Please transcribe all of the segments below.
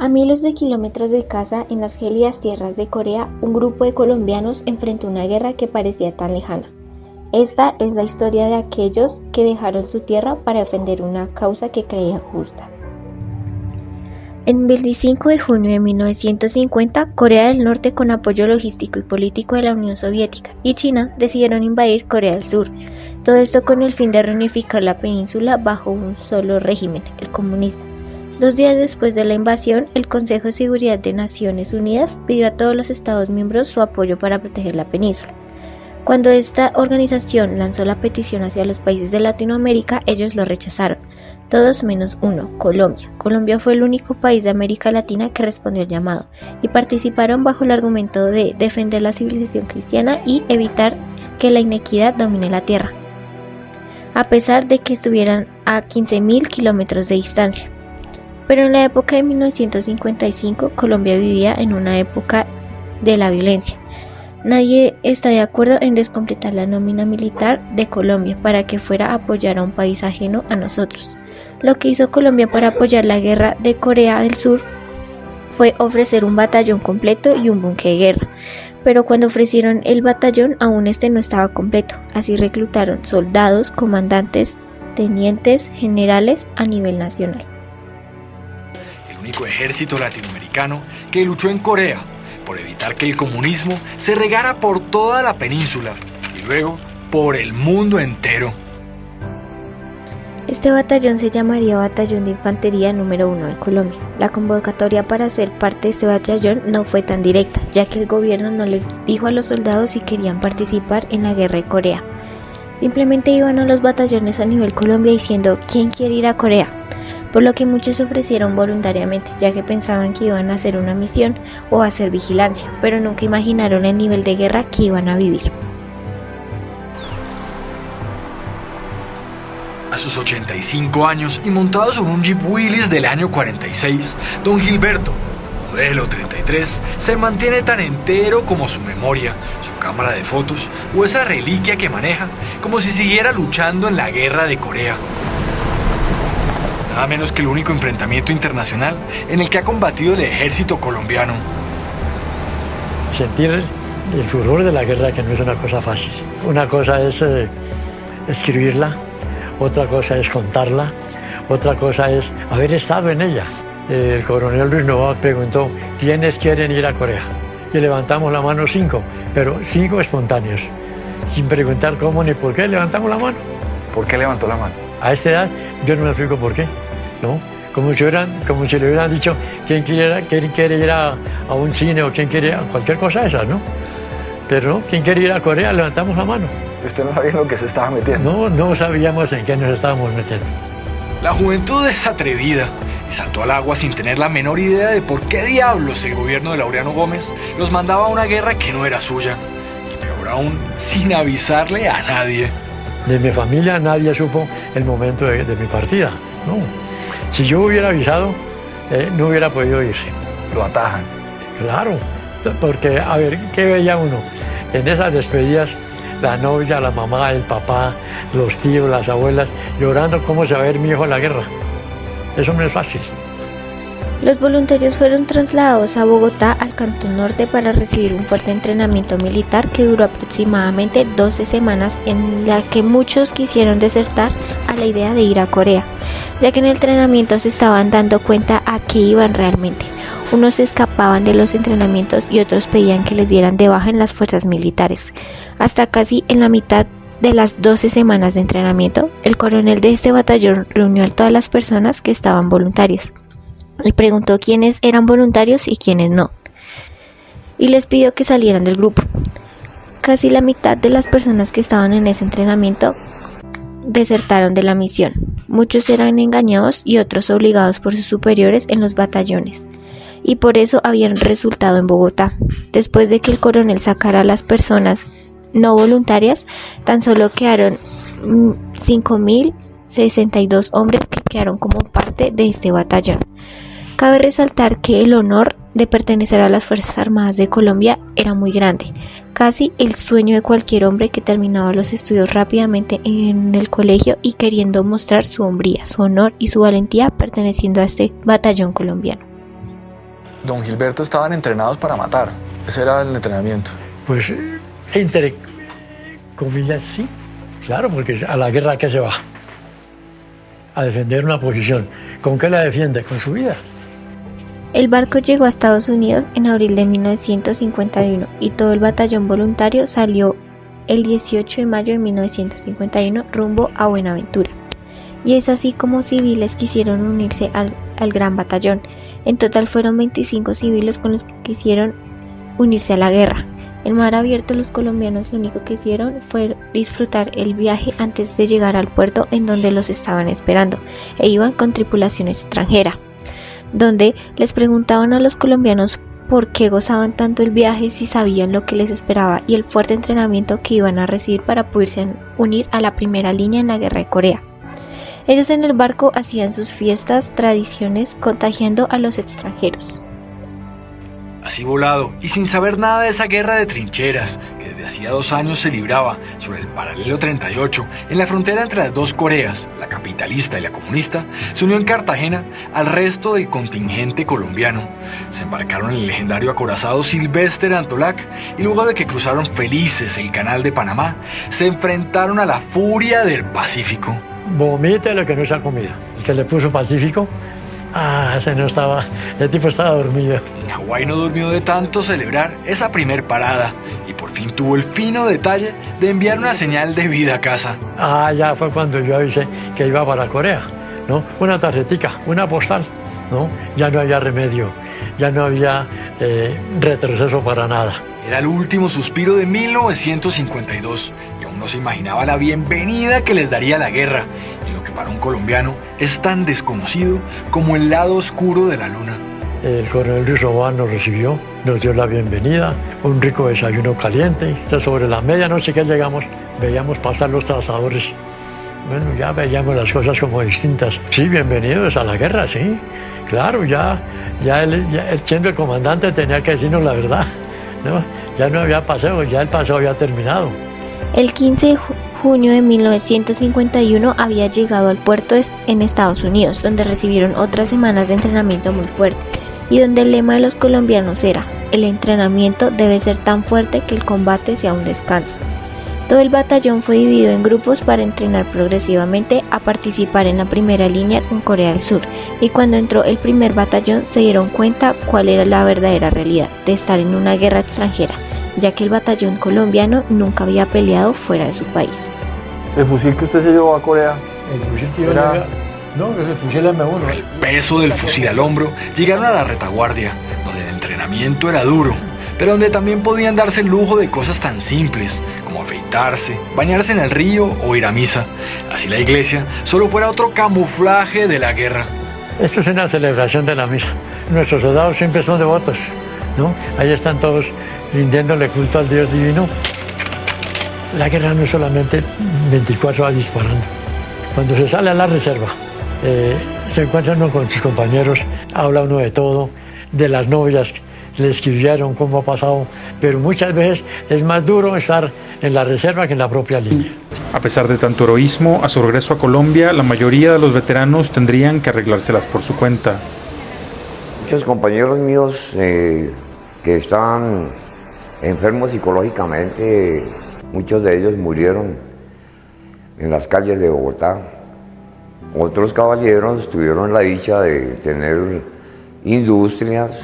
A miles de kilómetros de casa, en las gélidas tierras de Corea, un grupo de colombianos enfrentó una guerra que parecía tan lejana. Esta es la historia de aquellos que dejaron su tierra para defender una causa que creían justa. El 25 de junio de 1950, Corea del Norte, con apoyo logístico y político de la Unión Soviética y China, decidieron invadir Corea del Sur. Todo esto con el fin de reunificar la península bajo un solo régimen, el comunista. 2 días después de la invasión, el Consejo de Seguridad de Naciones Unidas pidió a todos los Estados miembros su apoyo para proteger la península. Cuando esta organización lanzó la petición hacia los países de Latinoamérica, ellos lo rechazaron. Todos menos uno, Colombia. Colombia fue el único país de América Latina que respondió al llamado, y participaron bajo el argumento de defender la civilización cristiana y evitar que la inequidad domine la tierra, a pesar de que estuvieran a 15.000 kilómetros de distancia. Pero en la época de 1955, Colombia vivía en una época de la violencia. Nadie está de acuerdo en descompletar la nómina militar de Colombia para que fuera a apoyar a un país ajeno a nosotros. Lo que hizo Colombia para apoyar la guerra de Corea del Sur fue ofrecer un batallón completo y un buque de guerra. Pero cuando ofrecieron el batallón, aún este no estaba completo. Así reclutaron soldados, comandantes, tenientes, generales a nivel nacional. El único ejército latinoamericano que luchó en Corea por evitar que el comunismo se regara por toda la península y luego por el mundo entero. Este batallón se llamaría Batallón de Infantería número 1 de Colombia. La convocatoria para ser parte de este batallón no fue tan directa, ya que el gobierno no les dijo a los soldados si querían participar en la guerra de Corea. Simplemente iban a los batallones a nivel Colombia diciendo ¿quién quiere ir a Corea?, por lo que muchos se ofrecieron voluntariamente, ya que pensaban que iban a hacer una misión o a hacer vigilancia, pero nunca imaginaron el nivel de guerra que iban a vivir. A sus 85 años y montado sobre un Jeep Willys del año 46, don Gilberto, modelo 33, se mantiene tan entero como su memoria, su cámara de fotos o esa reliquia que maneja, como si siguiera luchando en la guerra de Corea. Nada menos que el único enfrentamiento internacional en el que ha combatido el ejército colombiano. Sentir el furor de la guerra, que no es una cosa fácil. Una cosa es escribirla, otra cosa es contarla, otra cosa es haber estado en ella. El coronel Luis Novoa preguntó ¿quiénes quieren ir a Corea? Y levantamos la mano 5, pero 5 espontáneos, sin preguntar cómo ni por qué levantamos la mano. ¿Por qué levantó la mano? A esta edad yo no me explico por qué, ¿no? Como si le hubieran dicho quién quiere ir a un cine o quién quiere a cualquier cosa de esas, ¿no? Pero no, ¿quién quiere ir a Corea? Levantamos la mano. ¿Usted no sabía en lo que se estaba metiendo? No sabíamos en qué nos estábamos metiendo. La juventud es atrevida y saltó al agua sin tener la menor idea de por qué diablos el gobierno de Laureano Gómez los mandaba a una guerra que no era suya. Y peor aún, sin avisarle a nadie. De mi familia nadie supo el momento de mi partida, ¿no? Si yo hubiera avisado, no hubiera podido ir. Lo atajan. Claro, porque, a ver, ¿qué veía uno? En esas despedidas, la novia, la mamá, el papá, los tíos, las abuelas, llorando cómo se va a ir mi hijo a la guerra. Eso no es fácil. Los voluntarios fueron trasladados a Bogotá, al Cantón Norte, para recibir un fuerte entrenamiento militar que duró aproximadamente 12 semanas, en la que muchos quisieron desertar a la idea de ir a Corea, ya que en el entrenamiento se estaban dando cuenta a qué iban realmente. Unos se escapaban de los entrenamientos y otros pedían que les dieran de baja en las fuerzas militares. Hasta casi en la mitad de las 12 semanas de entrenamiento, el coronel de este batallón reunió a todas las personas que estaban voluntarias y preguntó quiénes eran voluntarios y quiénes no, y les pidió que salieran del grupo. Casi la mitad de las personas que estaban en ese entrenamiento desertaron de la misión. Muchos eran engañados y otros obligados por sus superiores en los batallones, y por eso habían resultado en Bogotá. Después de que el coronel sacara a las personas no voluntarias, tan solo quedaron 5.062 hombres que quedaron como parte de este batallón. Cabe resaltar que el honor de pertenecer a las Fuerzas Armadas de Colombia era muy grande, casi el sueño de cualquier hombre que terminaba los estudios rápidamente en el colegio y queriendo mostrar su hombría, su honor y su valentía perteneciendo a este batallón colombiano. Don Gilberto estaban entrenados para matar. Ese era el entrenamiento. Pues, entre comillas, sí. Claro, porque a la guerra, ¿a qué se va? A defender una posición. ¿Con qué la defiende? Con su vida. El barco llegó a Estados Unidos en abril de 1951 y todo el batallón voluntario salió el 18 de mayo de 1951 rumbo a Buenaventura. Y es así como civiles quisieron unirse al gran batallón. En total fueron 25 civiles con los que quisieron unirse a la guerra. En mar abierto, los colombianos lo único que hicieron fue disfrutar el viaje antes de llegar al puerto en donde los estaban esperando, e iban con tripulación extranjera, donde les preguntaban a los colombianos por qué gozaban tanto el viaje, si sabían lo que les esperaba y el fuerte entrenamiento que iban a recibir para poderse unir a la primera línea en la guerra de Corea. Ellos en el barco hacían sus fiestas, tradiciones, contagiando a los extranjeros. Así volado y sin saber nada de esa guerra de trincheras que desde hacía 2 años se libraba sobre el paralelo 38 en la frontera entre las dos Coreas, la capitalista y la comunista, se unió en Cartagena al resto del contingente colombiano. Se embarcaron en el legendario acorazado Sylvester Antolac y luego de que cruzaron felices el canal de Panamá, se enfrentaron a la furia del Pacífico. Vomite lo que no sea comida. El que le puso Pacífico, el tipo estaba dormido. Hawái no durmió de tanto celebrar esa primer parada y por fin tuvo el fino detalle de enviar una señal de vida a casa. Ya fue cuando yo avisé que iba para Corea, ¿no? Una tarjetica, una postal, ¿no? Ya no había remedio, ya no había retroceso para nada. Era el último suspiro de 1952 y aún no se imaginaba la bienvenida que les daría la guerra, en lo que para un colombiano es tan desconocido como el lado oscuro de la luna. El coronel Luis Roban nos recibió, nos dio la bienvenida, un rico desayuno caliente. Entonces, sobre la medianoche que llegamos, veíamos pasar los trazadores. Bueno, ya veíamos las cosas como distintas. Sí, bienvenidos a la guerra, sí. Claro, ya él siendo el comandante tenía que decirnos la verdad, ¿no? Ya no había paseo, ya el paseo había terminado. El 15 de junio de 1951 había llegado al puerto en Estados Unidos, donde recibieron otras semanas de entrenamiento muy fuerte, y donde el lema de los colombianos era: el entrenamiento debe ser tan fuerte que el combate sea un descanso. Todo el batallón fue dividido en grupos para entrenar progresivamente a participar en la primera línea con Corea del Sur, y cuando entró el primer batallón se dieron cuenta cuál era la verdadera realidad de estar en una guerra extranjera, ya que el batallón colombiano nunca había peleado fuera de su país. ¿El fusil que usted se llevó a Corea? El fusil que yo llevé, no, es el fusil M1. Por el peso del fusil al hombro, llegaron a la retaguardia, donde el entrenamiento era duro, pero donde también podían darse el lujo de cosas tan simples como afeitarse, bañarse en el río o ir a misa. Así la iglesia solo fuera otro camuflaje de la guerra. Esto es una celebración de la misa. Nuestros soldados siempre son devotos, ¿no? Ahí están todos rindiéndole culto al Dios divino. La guerra no es solamente 24 horas disparando. Cuando se sale a la reserva, se encuentra uno con sus compañeros, habla uno de todo, de las novias, le escribieron cómo ha pasado, pero muchas veces es más duro estar en la reserva que en la propia línea. A pesar de tanto heroísmo, a su regreso a Colombia, la mayoría de los veteranos tendrían que arreglárselas por su cuenta. Muchos compañeros míos que estaban enfermos psicológicamente, muchos de ellos murieron en las calles de Bogotá. Otros caballeros tuvieron la dicha de tener industrias,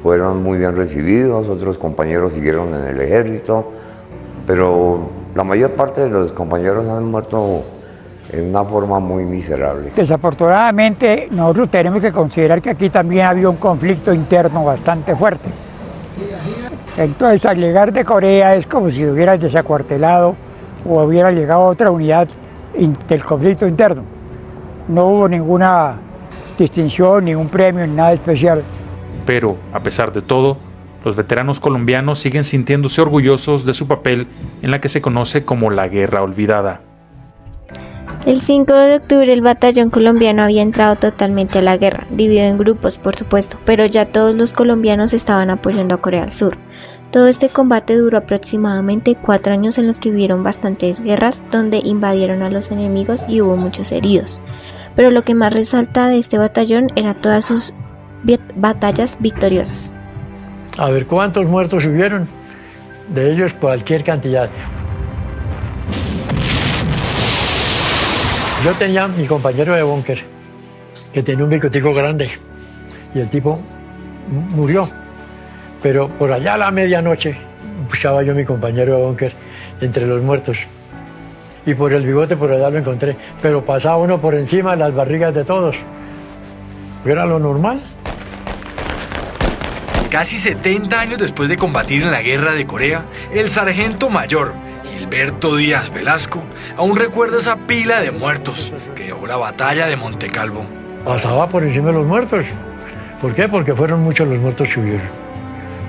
fueron muy bien recibidos, otros compañeros siguieron en el ejército, pero la mayor parte de los compañeros han muerto en una forma muy miserable. Desafortunadamente, nosotros tenemos que considerar que aquí también había un conflicto interno bastante fuerte. Entonces, al llegar de Corea es como si hubiera desacuartelado o hubiera llegado a otra unidad del conflicto interno. No hubo ninguna distinción, ningún premio, ni nada especial. Pero, a pesar de todo, los veteranos colombianos siguen sintiéndose orgullosos de su papel en la que se conoce como la Guerra Olvidada. El 5 de octubre el batallón colombiano había entrado totalmente a la guerra, dividido en grupos por supuesto, pero ya todos los colombianos estaban apoyando a Corea del Sur. Todo este combate duró aproximadamente 4 años en los que hubieron bastantes guerras donde invadieron a los enemigos y hubo muchos heridos. Pero lo que más resalta de este batallón era todas sus batallas victoriosas. A ver cuántos muertos hubieron, de ellos cualquier cantidad. Yo tenía mi compañero de búnker, que tenía un bigotico grande, y el tipo murió. Pero por allá a la medianoche buscaba yo a mi compañero de búnker entre los muertos. Y por el bigote por allá lo encontré. Pero pasaba uno por encima de las barrigas de todos. Era lo normal. Casi 70 años después de combatir en la guerra de Corea, el sargento mayor Gilberto Díaz Velasco aún recuerda esa pila de muertos que dejó la batalla de Montecalvo. Pasaba por encima de los muertos. ¿Por qué? Porque fueron muchos los muertos que hubieron.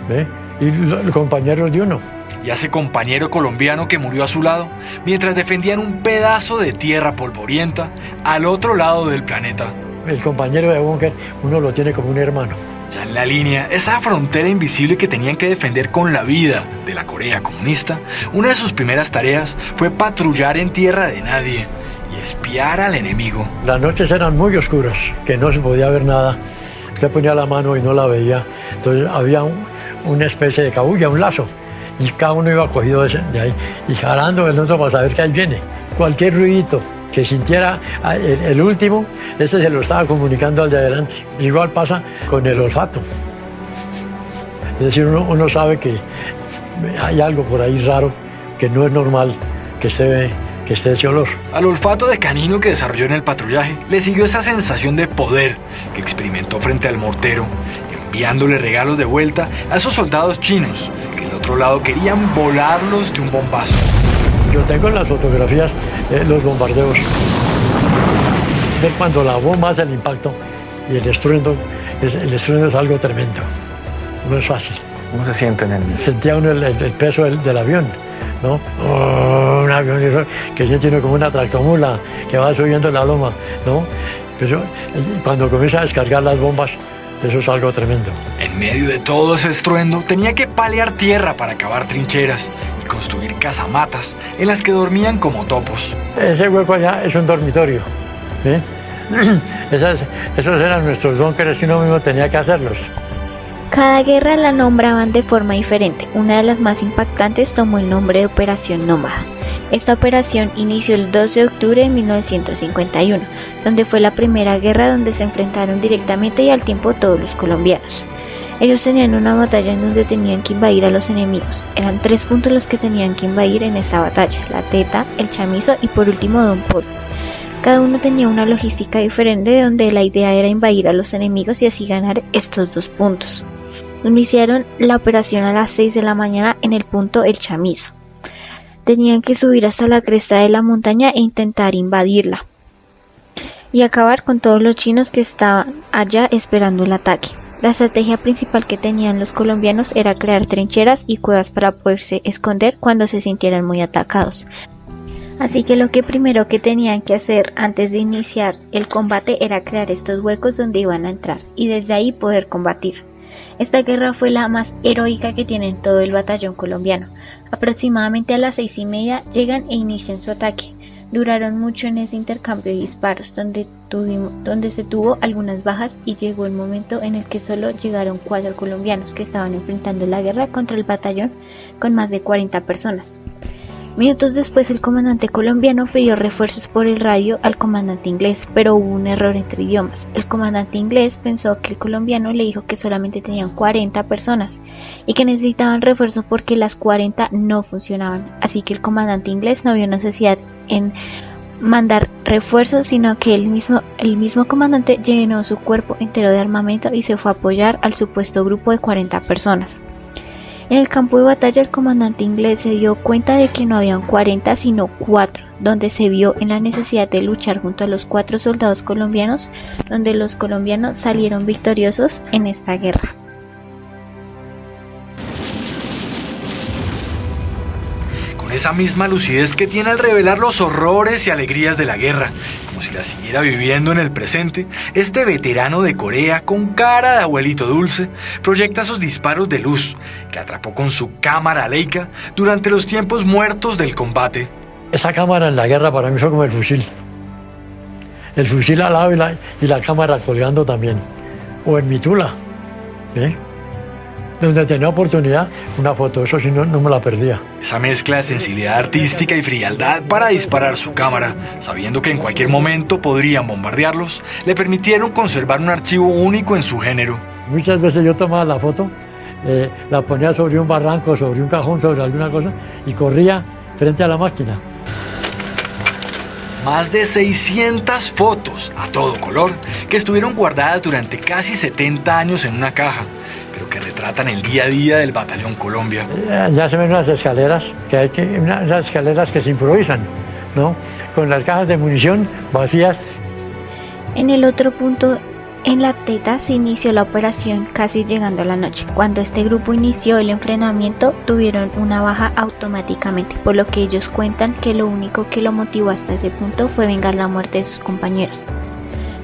¿Ve? Y los compañeros de uno. Y a ese compañero colombiano que murió a su lado mientras defendían un pedazo de tierra polvorienta al otro lado del planeta. El compañero de búnker, uno lo tiene como un hermano. Ya en la línea, esa frontera invisible que tenían que defender con la vida de la Corea comunista, una de sus primeras tareas fue patrullar en tierra de nadie y espiar al enemigo. Las noches eran muy oscuras, que no se podía ver nada. Usted ponía la mano y no la veía. Entonces había una especie de cabulla, un lazo, y cada uno iba cogido de ahí y jalando el otro para saber que ahí viene. Cualquier ruidito que sintiera el último, ese se lo estaba comunicando al de adelante. Igual pasa con el olfato. Es decir, uno sabe que hay algo por ahí raro, que no es normal que esté ese olor. Al olfato de canino que desarrolló en el patrullaje le siguió esa sensación de poder que experimentó frente al mortero, enviándole regalos de vuelta a esos soldados chinos que del otro lado querían volarlos de un bombazo. Yo tengo en las fotografías los bombardeos. Ver cuando la bomba hace el impacto y el estruendo es algo tremendo. No es fácil. ¿Cómo se siente en el...? Sentía uno el peso del avión, ¿no? Oh, un avión que siente uno como una tractomula que va subiendo la loma, ¿no? Pero cuando comienza a descargar las bombas, eso es algo tremendo. En medio de todo ese estruendo, tenía que palear tierra para cavar trincheras y construir casamatas en las que dormían como topos. Ese hueco allá es un dormitorio, ¿sí? Esos eran nuestros búnkeres que uno mismo tenía que hacerlos. Cada guerra la nombraban de forma diferente. Una de las más impactantes tomó el nombre de Operación Nómada. Esta operación inició el 12 de octubre de 1951, donde fue la primera guerra donde se enfrentaron directamente y al tiempo todos los colombianos. Ellos tenían una batalla en donde tenían que invadir a los enemigos. Eran 3 puntos los que tenían que invadir en esta batalla: La Teta, El Chamizo y por último Don Polo. Cada uno tenía una logística diferente donde la idea era invadir a los enemigos y así ganar estos 2 puntos. Iniciaron la operación a las 6 de la mañana en el punto El Chamizo. Tenían que subir hasta la cresta de la montaña e intentar invadirla y acabar con todos los chinos que estaban allá esperando el ataque. La estrategia principal que tenían los colombianos era crear trincheras y cuevas para poderse esconder cuando se sintieran muy atacados. Así que lo que primero que tenían que hacer antes de iniciar el combate era crear estos huecos donde iban a entrar y desde ahí poder combatir. Esta guerra fue la más heroica que tiene todo el batallón colombiano. Aproximadamente a las 6:30 llegan e inician su ataque. Duraron mucho en ese intercambio de disparos, donde se tuvo algunas bajas y llegó el momento en el que solo llegaron 4 colombianos que estaban enfrentando la guerra contra el batallón con más de 40 personas. Minutos después, el comandante colombiano pidió refuerzos por el radio al comandante inglés, pero hubo un error entre idiomas. El comandante inglés pensó que el colombiano le dijo que solamente tenían 40 personas y que necesitaban refuerzos porque las 40 no funcionaban. Así que el comandante inglés no vio necesidad en mandar refuerzos, sino que el mismo comandante llenó su cuerpo entero de armamento y se fue a apoyar al supuesto grupo de 40 personas. En el campo de batalla, el comandante inglés se dio cuenta de que no habían 40 sino 4, donde se vio en la necesidad de luchar junto a los 4 soldados colombianos, donde los colombianos salieron victoriosos en esta guerra. Con esa misma lucidez que tiene al revelar los horrores y alegrías de la guerra, como si la siguiera viviendo en el presente, este veterano de Corea, con cara de abuelito dulce, proyecta sus disparos de luz, que atrapó con su cámara Leica durante los tiempos muertos del combate. Esa cámara en la guerra para mí fue como el fusil. El fusil al lado y la cámara colgando también. o en Mitula, ¿sí? Donde tenía oportunidad, una foto, eso sí no me la perdía. Esa mezcla de sensibilidad artística y frialdad para disparar su cámara, sabiendo que en cualquier momento podrían bombardearlos, le permitieron conservar un archivo único en su género. Muchas veces yo tomaba la foto, la ponía sobre un barranco, sobre un cajón, sobre alguna cosa, y corría frente a la máquina. Más de 600 fotos a todo color que estuvieron guardadas durante casi 70 años en una caja, pero que retratan el día a día del Batallón Colombia. Ya se ven unas escaleras, unas escaleras que se improvisan, ¿no? Con las cajas de munición vacías. En el otro punto, en La Teta, se inició la operación casi llegando a la noche. Cuando este grupo inició el enfrentamiento, tuvieron una baja automáticamente, por lo que ellos cuentan que lo único que lo motivó hasta ese punto fue vengar la muerte de sus compañeros.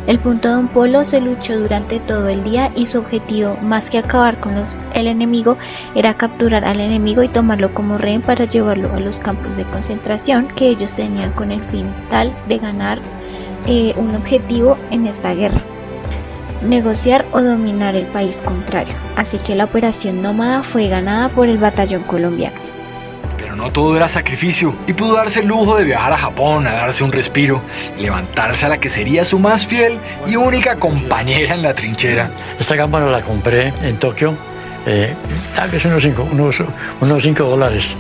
El punto Don Polo se luchó durante todo el día y su objetivo, más que acabar con el enemigo, era capturar al enemigo y tomarlo como rehén para llevarlo a los campos de concentración que ellos tenían con el fin tal de ganar un objetivo en esta guerra: negociar o dominar el país contrario. Así que la operación Nómada fue ganada por el Batallón Colombiano. Pero no todo era sacrificio y pudo darse el lujo de viajar a Japón a darse un respiro y levantarse a la que sería su más fiel y única compañera en la trinchera. Esta cámara la compré en Tokio, tal vez unos $5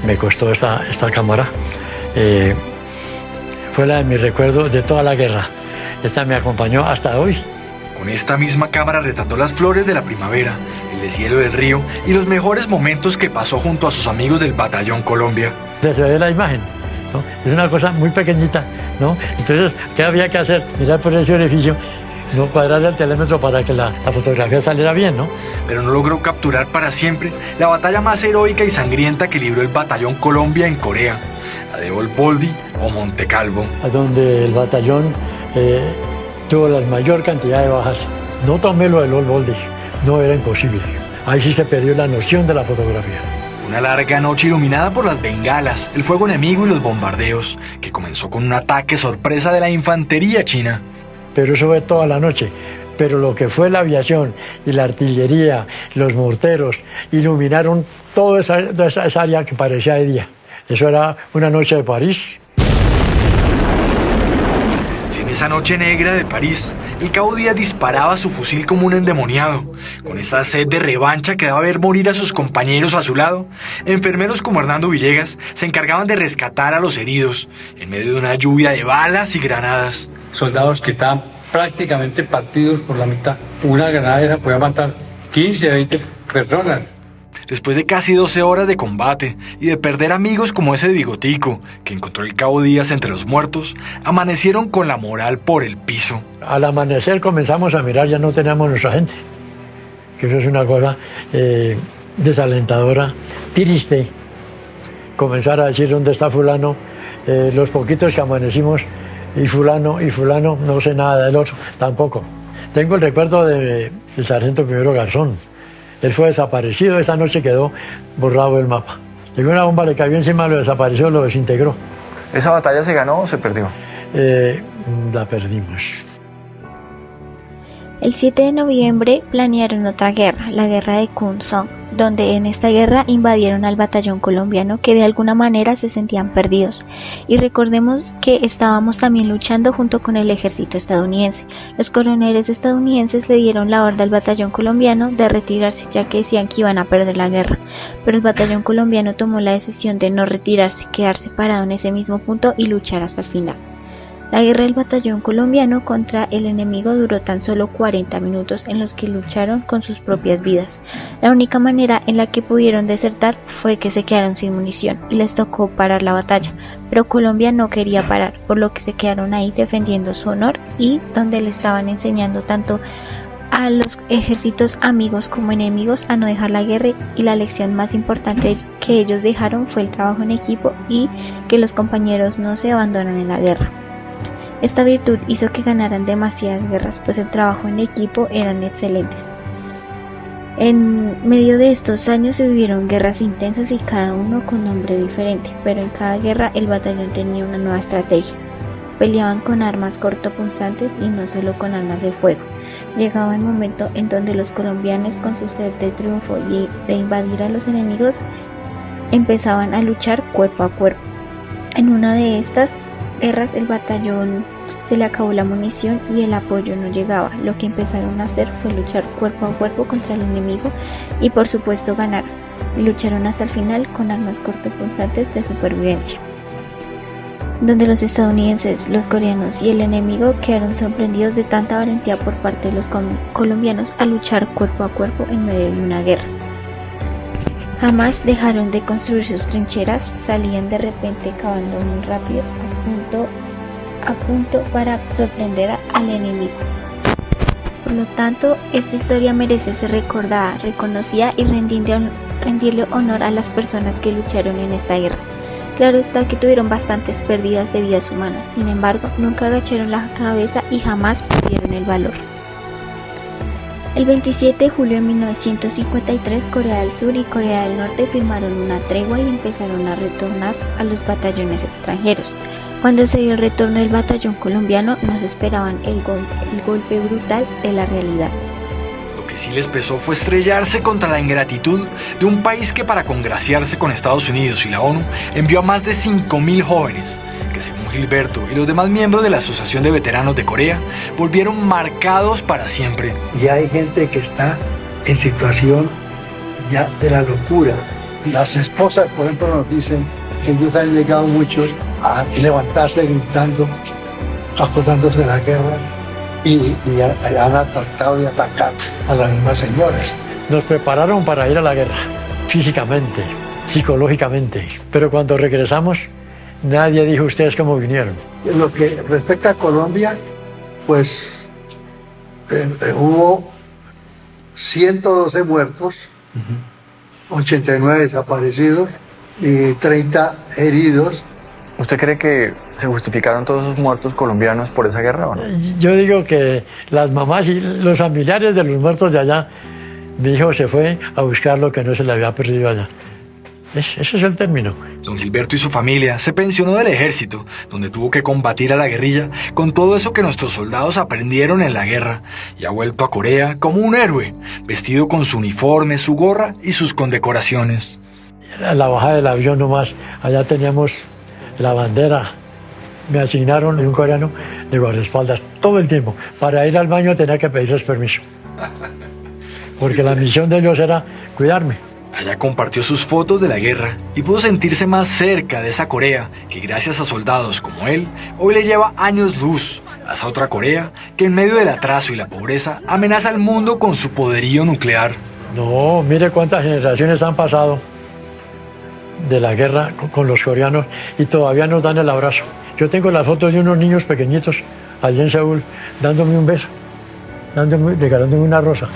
me costó esta cámara. Fue la de mi recuerdo de toda la guerra. Esta me acompañó hasta hoy. Con esta misma cámara retrató las flores de la primavera, el deshielo del río y los mejores momentos que pasó junto a sus amigos del Batallón Colombia. Se ve la imagen, ¿no? Es una cosa muy pequeñita, ¿no? Entonces, ¿qué había que hacer? Mirar por ese orificio, no cuadrar el telémetro para que la fotografía saliera bien, ¿no? Pero no logró capturar para siempre la batalla más heroica y sangrienta que libró el Batallón Colombia en Corea, la de Bolboldi o Monte Calvo. Donde el batallón tuvo la mayor cantidad de bajas. No tomé lo del Bolboldi, no era imposible. Ahí sí se perdió la noción de la fotografía. Fue una larga noche iluminada por las bengalas, el fuego enemigo y los bombardeos, que comenzó con un ataque sorpresa de la infantería china. Pero eso fue toda la noche. Pero lo que fue la aviación y la artillería, los morteros, iluminaron toda esa área que parecía de día. Eso era una noche de París. Si en esa noche negra de París, el Cabo Díaz disparaba su fusil como un endemoniado, con esa sed de revancha que daba ver morir a sus compañeros a su lado, enfermeros como Hernando Villegas se encargaban de rescatar a los heridos, en medio de una lluvia de balas y granadas. Soldados que estaban prácticamente partidos por la mitad. Una granada esa podía matar 15, 20 personas. Después de casi 12 horas de combate y de perder amigos como ese de Bigotico, que encontró el Cabo Díaz entre los muertos, amanecieron con la moral por el piso. Al amanecer comenzamos a mirar, ya no teníamos nuestra gente, que eso es una cosa desalentadora, triste, comenzar a decir dónde está fulano, los poquitos que amanecimos, y fulano, no sé nada del otro, tampoco. Tengo el recuerdo del sargento primero Garzón. Él fue desaparecido, esa noche quedó borrado del mapa. Llegó una bomba, le cayó encima, lo desapareció, lo desintegró. ¿Esa batalla se ganó o se perdió? La perdimos. El 7 de noviembre planearon otra guerra, la guerra de Kun Song, donde en esta guerra invadieron al batallón colombiano que de alguna manera se sentían perdidos. Y recordemos que estábamos también luchando junto con el ejército estadounidense. Los coroneles estadounidenses le dieron la orden al batallón colombiano de retirarse, ya que decían que iban a perder la guerra. Pero el batallón colombiano tomó la decisión de no retirarse, quedarse parado en ese mismo punto y luchar hasta el final. La guerra del batallón colombiano contra el enemigo duró tan solo 40 minutos en los que lucharon con sus propias vidas. La única manera en la que pudieron desertar fue que se quedaron sin munición y les tocó parar la batalla, pero Colombia no quería parar, por lo que se quedaron ahí defendiendo su honor y donde le estaban enseñando tanto a los ejércitos amigos como enemigos a no dejar la guerra, y la lección más importante que ellos dejaron fue el trabajo en equipo y que los compañeros no se abandonan en la guerra. Esta virtud hizo que ganaran demasiadas guerras, pues el trabajo en equipo eran excelentes. En medio de estos años se vivieron guerras intensas y cada uno con nombre diferente, pero en cada guerra el batallón tenía una nueva estrategia. Peleaban con armas cortopunzantes y no solo con armas de fuego. llegaba el momento en donde los colombianos, con su sed de triunfo y de invadir a los enemigos, empezaban a luchar cuerpo a cuerpo. En una de estas guerras el batallón se le acabó la munición y el apoyo no llegaba. Lo que empezaron a hacer fue luchar cuerpo a cuerpo contra el enemigo y por supuesto ganar. Lucharon hasta el final con armas cortopunzantes de supervivencia, donde los estadounidenses, los coreanos y el enemigo quedaron sorprendidos de tanta valentía por parte de los colombianos a luchar cuerpo a cuerpo en medio de una guerra. Jamás dejaron de construir sus trincheras, salían de repente cavando muy rápido a punto para sorprender al enemigo. Por lo tanto, esta historia merece ser recordada, reconocida y rendirle honor a las personas que lucharon en esta guerra. Claro está que tuvieron bastantes pérdidas de vidas humanas, sin embargo, nunca agacharon la cabeza y jamás perdieron el valor. El 27 de julio de 1953, Corea del Sur y Corea del Norte firmaron una tregua y empezaron a retornar a los batallones extranjeros. Cuando se dio el retorno del batallón colombiano, nos esperaban el golpe brutal de la realidad. Lo que sí les pesó fue estrellarse contra la ingratitud de un país que, para congraciarse con Estados Unidos y la ONU, envió a más de 5.000 jóvenes, que según Gilberto y los demás miembros de la Asociación de Veteranos de Corea, volvieron marcados para siempre. Ya hay gente que está en situación ya de la locura. Las esposas, por ejemplo, nos dicen que ellos han llegado muchos a levantarse gritando, acordándose de la guerra y han tratado de atacar a las mismas señoras. Nos prepararon para ir a la guerra, físicamente, psicológicamente, pero cuando regresamos, nadie dijo ustedes cómo vinieron. En lo que respecta a Colombia, pues hubo 112 muertos, 89 desaparecidos y 30 heridos. ¿Usted cree que se justificaron todos esos muertos colombianos por esa guerra o no? Yo digo que las mamás y los familiares de los muertos de allá, mi hijo se fue a buscar lo que no se le había perdido allá. Ese es el término. Don Gilberto y su familia se pensionó del ejército, donde tuvo que combatir a la guerrilla con todo eso que nuestros soldados aprendieron en la guerra, y ha vuelto a Corea como un héroe, vestido con su uniforme, su gorra y sus condecoraciones. A la bajada del avión nomás, allá teníamos la bandera. Me asignaron un coreano de guardaespaldas todo el tiempo. Para ir al baño tenía que pedirles permiso, porque la misión de ellos era cuidarme. Allá compartió sus fotos de la guerra y pudo sentirse más cerca de esa Corea que, gracias a soldados como él, hoy le lleva años luz a esa otra Corea que, en medio del atraso y la pobreza, amenaza al mundo con su poderío nuclear. No, mire cuántas generaciones han pasado de la guerra con los coreanos y todavía nos dan el abrazo. Yo tengo las fotos de unos niños pequeñitos allá en Seúl dándome un beso, regalándome una rosa.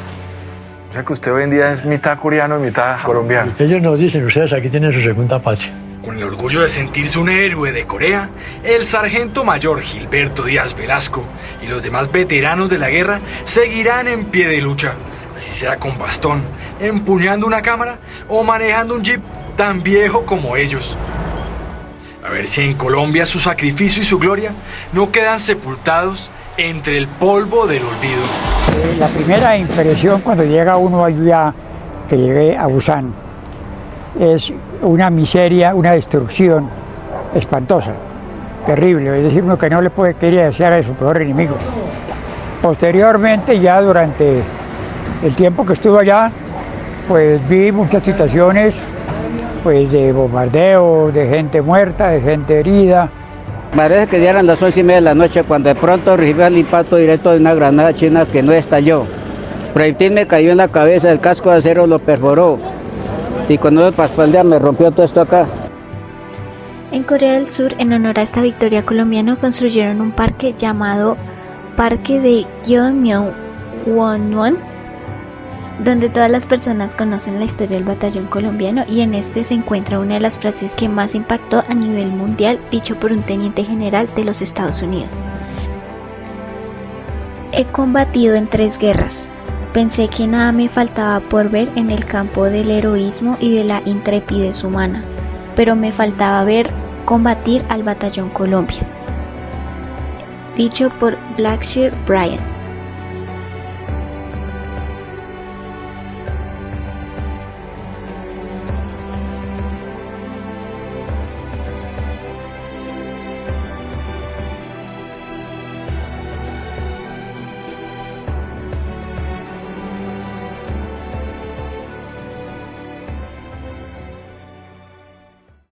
O sea que usted hoy en día es mitad coreano y mitad colombiano. Ellos nos dicen, ustedes aquí tienen su segunda patria. Con el orgullo de sentirse un héroe de Corea, el sargento mayor Gilberto Díaz Velasco y los demás veteranos de la guerra seguirán en pie de lucha, así sea con bastón, empuñando una cámara o manejando un jeep tan viejo como ellos. A ver si en Colombia su sacrificio y su gloria no quedan sepultados entre el polvo del olvido. La primera impresión cuando llega uno allá, que llegué a Busan, es una miseria, una destrucción espantosa, terrible. Es decir, uno que no le quería desear a su peor enemigo. Posteriormente, ya durante el tiempo que estuve allá, pues vi muchas situaciones pues, de bombardeo, de gente muerta, de gente herida. Parece que ya eran las 11:30 de la noche cuando de pronto recibí el impacto directo de una granada china que no estalló. El proyectil me cayó en la cabeza, el casco de acero lo perforó y cuando me pasó el día me rompió todo esto acá. En Corea del Sur, en honor a esta victoria colombiana, construyeron un parque llamado Parque de Gyeongmyeong-wonwon, donde todas las personas conocen la historia del batallón colombiano, y en este se encuentra una de las frases que más impactó a nivel mundial, dicho por un teniente general de los Estados Unidos. He combatido en 3 guerras. Pensé que nada me faltaba por ver en el campo del heroísmo y de la intrepidez humana, pero me faltaba ver combatir al batallón Colombia. Dicho por Blackshear Bryant.